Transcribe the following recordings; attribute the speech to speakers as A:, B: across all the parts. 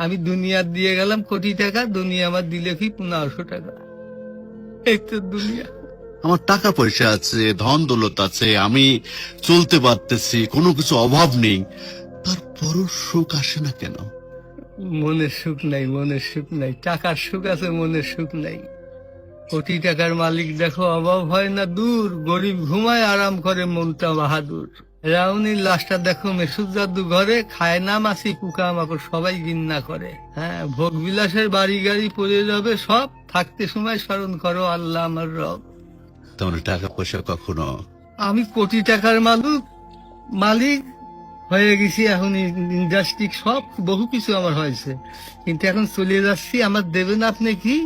A: আমি দুনিয়া দিয়ে গেলাম কোটি টাকা, দুনিয়া আমার দিলে কি 1500 টাকা। এই তো দুনিয়া।
B: আমার টাকা পয়সা আছে, ধন দৌলত আছে, আমি চলতে পারতেছি, কোনো কিছু অভাব নেই, তারপরও সুখ আসে না কেন?
A: মনের সুখ নাই, মনের সুখ নাই। টাকার সুখ আছে, মনের সুখ নাই। কোটি টাকার মালিক দেখো অভাব হয় না দূর, গরিব ঘুমায় আরাম করে মনটা বাহাদুর। রাউনির লাশটা দেখো মেসুদ জাদু ঘরে, খায় না মাছি পোকা মাকড় সবাই ঘৃণা করে। হ্যাঁ, ভোগ বিলাসের বাড়ি গাড়ি পড়ে যাবে সব, থাকতে সময় স্মরণ করো আল্লাহ আমার রব।
B: তেমন টাকা পয়সা কখনো
A: আমি কোটি টাকার মালিক হয়ে গেছি, এখন ইন্ডাস্ট্রি সব বহু কিছু আমার হয়েছে, কিন্তু এখন চলে যাচ্ছি। আমার দেবেন আপনি কি?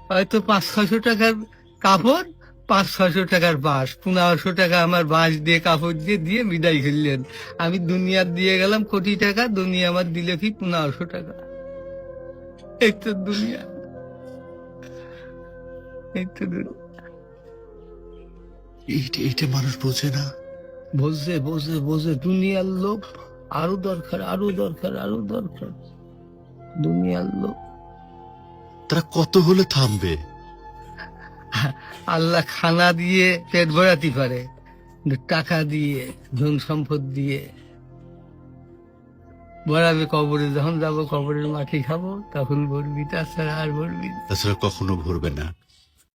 A: হয়তো 500-600 টাকার কাপড়, 500-600 টাকার বাঁশ, 1500 টাকা আমার বাঁশ দিয়ে কাপড় দিয়ে দিয়ে বিদায় করলেন। আমি দুনিয়া দিয়ে গেলাম কোটি টাকা, দুনিয়া আমার দিলে কি 1500 টাকা। এই তো দুনিয়া, এই তো দুনিয়া।
B: এইটা মানুষ বোঝে না।
A: বোঝে বোঝে বোঝে, দুনিয়ার লোভ আরো দরকার, আরো দরকার, আরো দরকার। দুনিয়ার লোভ।
B: তারা কত হলে থামবে?
A: আল্লাহ খানা দিয়ে পেট ভরাতে পারে, কিন্তু টাকা দিয়ে, ধন সম্পদ দিয়ে ভরাবে কবরে। যখন যাবো কবরের মাটি খাবো তখন ভরবি, তাছাড়া আর ভরবি না।
B: তাছাড়া কখনো ভরবে না।